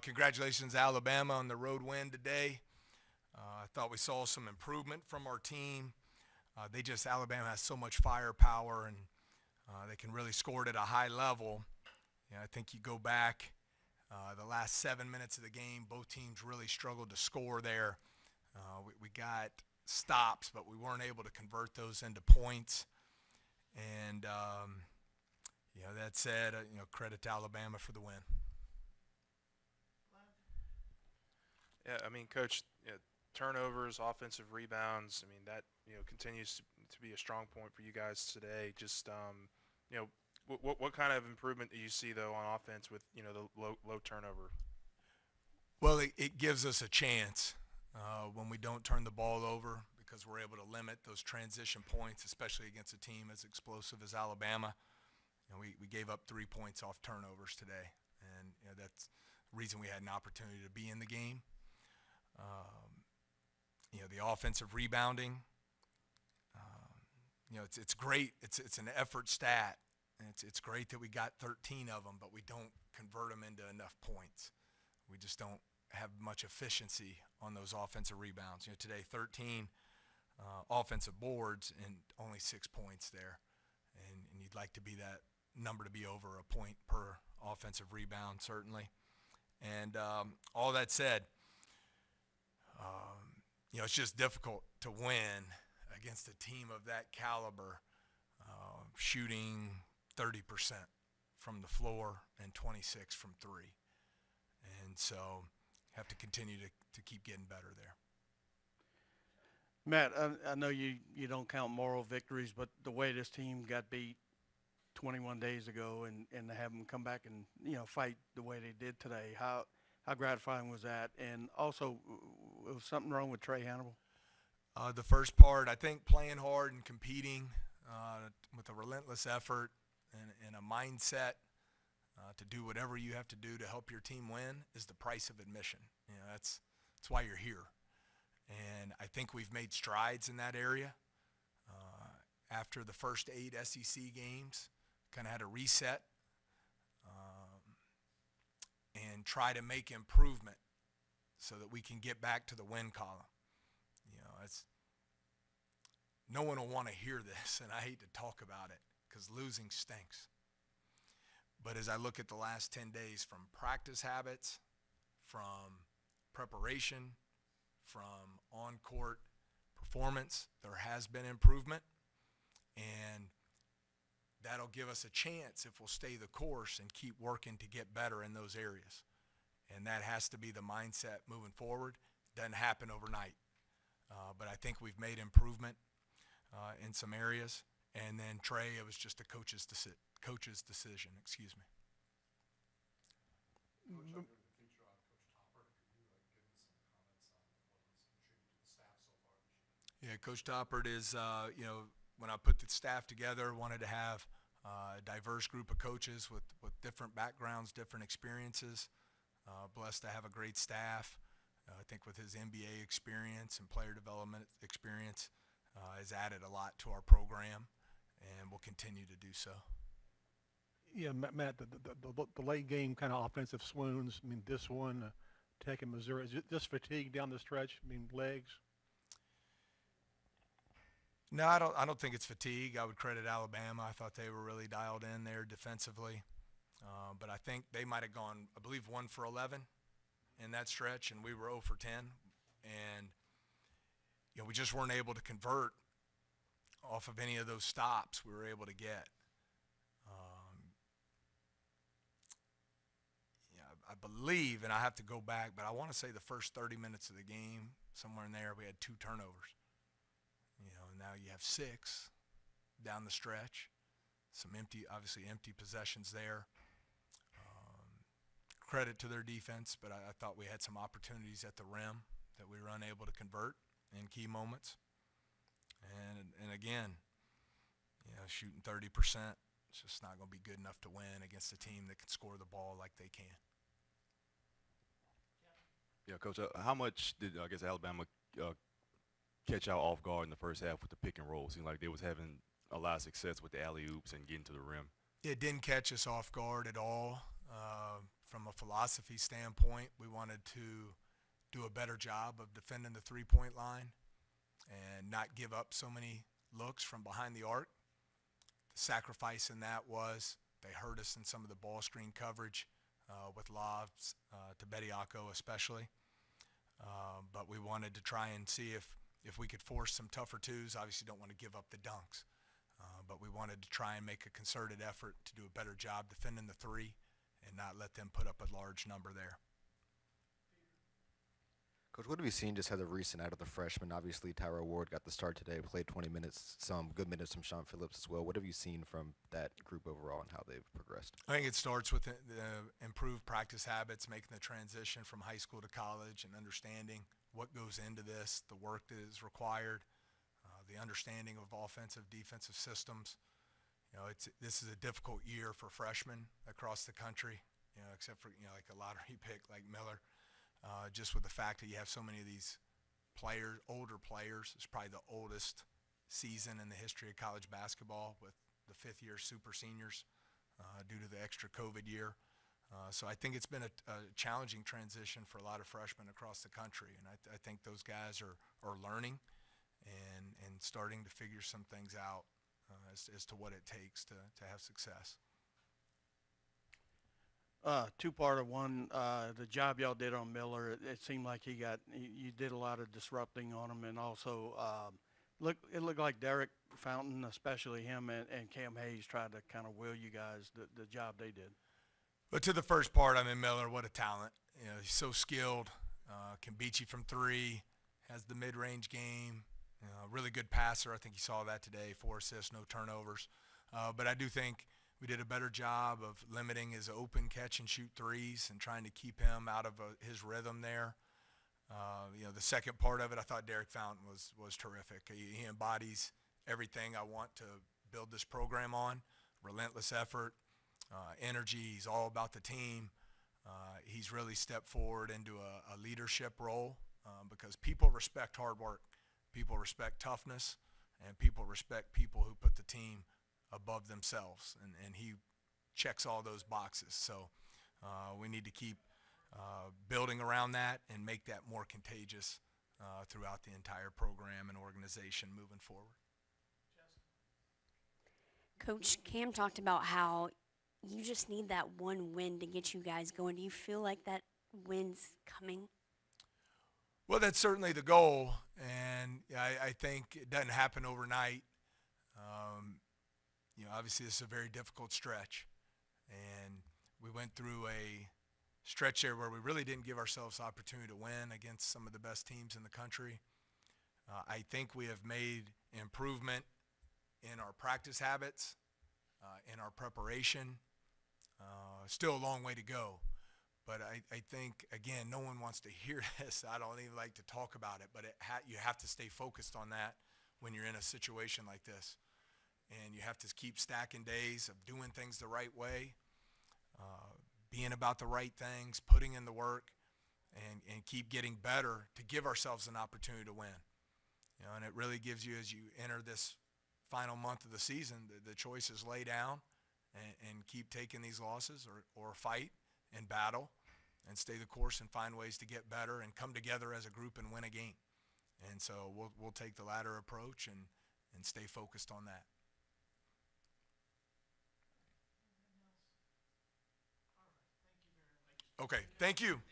Congratulations, Alabama, on the road win today. I thought we saw some improvement from our team. Alabama has so much firepower, and they can really score it at a high level. I think you go back the last 7 minutes of the game, both teams really struggled to score there. We got stops, but we weren't able to convert those into points. And, that said, credit to Alabama for the win. Yeah, I mean, Coach, turnovers, offensive rebounds. I mean, that continues to be a strong point for you guys today. Just what kind of improvement do you see though on offense with the low turnover? Well, it gives us a chance when we don't turn the ball over because we're able to limit those transition points, especially against a team as explosive as Alabama. We gave up 3 points off turnovers today, and that's the reason we had an opportunity to be in the game. The offensive rebounding, it's great. It's an effort stat, and it's great that we got 13 of them, but we don't convert them into enough points. We just don't have much efficiency on those offensive rebounds. Today 13 offensive boards and only 6 points there, and you'd like to be that number to be over a point per offensive rebound, certainly. And all that said, it's just difficult to win against a team of that caliber, shooting 30% from the floor and 26 from three. And so have to continue to keep getting better there. Matt, I know you don't count moral victories, but the way this team got beat 21 days ago and to have them come back and fight the way they did today, how gratifying was that? And also, was something wrong with Trey Hannibal? The first part, I think playing hard and competing with a relentless effort and a mindset to do whatever you have to do to help your team win is the price of admission. That's why you're here. And I think we've made strides in that area. After the first 8 SEC games, kind of had a reset and try to make improvement so that we can get back to the win column. No one will want to hear this, and I hate to talk about it because losing stinks. But as I look at the last 10 days, from practice habits, from preparation, from on-court performance, there has been improvement, and that'll give us a chance if we'll stay the course and keep working to get better in those areas. And that has to be the mindset moving forward. Doesn't happen overnight. But I think we've made improvement in some areas. And then Trey, it was just a coach's decision. Excuse me. Coach, I'm going to feature on Coach Topper. Could you give me some comments on what he's contributed to the staff so far this year? Yeah, Coach Toppert is, when I put the staff together, wanted to have a diverse group of coaches with different backgrounds, different experiences. Blessed to have a great staff. I think with his NBA experience and player development experience, has added a lot to our program, and will continue to do so. Yeah, Matt, the late game kind of offensive swoons. I mean, this one, Tech and Missouri, is it just fatigue down the stretch? I mean, legs. No, I don't think it's fatigue. I would credit Alabama. I thought they were really dialed in there defensively. But I think they might have gone, I believe, 1 for 11 in that stretch, and we were 0 for 10. And, we just weren't able to convert off of any of those stops we were able to get. I believe, and I have to go back, but I want to say the first 30 minutes of the game, somewhere in there, we had 2 turnovers. Now you have 6 down the stretch. Some obviously empty possessions there. Credit to their defense, but I thought we had some opportunities at the rim that we were unable to convert in key moments. And again, shooting 30%, it's just not going to be good enough to win against a team that can score the ball like they can. Yeah, Coach, how much did, Alabama catch out off guard in the first half with the pick and roll? Seemed like they was having a lot of success with the alley-oops and getting to the rim. It didn't catch us off guard at all. from a philosophy standpoint, we wanted to do a better job of defending the three-point line and not give up so many looks from behind the arc. The sacrifice in that was they hurt us in some of the ball screen coverage with lobs to Bediako especially. But we wanted to try and see if we could force some tougher twos. Obviously don't want to give up the dunks. But we wanted to try and make a concerted effort to do a better job defending the three and not let them put up a large number there. Coach, what have you seen just as a recent out of the freshmen? Obviously, Tyra Ward got the start today, played 20 minutes, some good minutes from Sean Phillips as well. What have you seen from that group overall and how they've progressed? I think it starts with the improved practice habits, making the transition from high school to college and understanding what goes into this, the work that is required, the understanding of offensive, defensive systems. You know, this is a difficult year for freshmen across the country, you know, except for, you know, like a lottery pick like Miller. Just with the fact that you have so many of these players, older players. It's probably the oldest season in the history of college basketball with the fifth-year super seniors due to the extra COVID year. So I think it's been a challenging transition for a lot of freshmen across the country, and I think those guys are learning and starting to figure some things out as to what it takes to have success. Two-parter. One, the job y'all did on Miller, it seemed like you did a lot of disrupting on him, and also it looked like Derek Fountain, especially him and Cam Hayes, tried to kind of will you guys the job they did. But to the first part, I mean, Miller, what a talent. You know, he's so skilled, can beat you from three, has the mid-range game, really good passer. I think you saw that today, 4 assists, no turnovers. But I do think we did a better job of limiting his open catch and shoot threes and trying to keep him out of his rhythm there. You know, the second part of it, I thought Derek Fountain was terrific. He embodies everything I want to build this program on: relentless effort, energy. He's all about the team. He's really stepped forward into a leadership role because people respect hard work, people respect toughness, and people respect people who put the team above themselves, and he checks all those boxes. So we need to keep building around that and make that more contagious throughout the entire program and organization moving forward. Coach, Cam talked about how you just need that one win to get you guys going. Do you feel like that win's coming? Well, that's certainly the goal, and I think it doesn't happen overnight. You know, obviously this is a very difficult stretch, and we went through a stretch there where we really didn't give ourselves the opportunity to win against some of the best teams in the country. I think we have made improvement in our practice habits, in our preparation. Still a long way to go, but I think, again, no one wants to hear this. I don't even like to talk about it, but you have to stay focused on that when you're in a situation like this. And you have to keep stacking days of doing things the right way, being about the right things, putting in the work, and keep getting better to give ourselves an opportunity to win. You know, and it really gives you, as you enter this final month of the season, the choice is lay down and keep taking these losses or fight and battle and stay the course and find ways to get better and come together as a group and win a game. And so we'll take the latter approach and stay focused on that. Okay, thank you.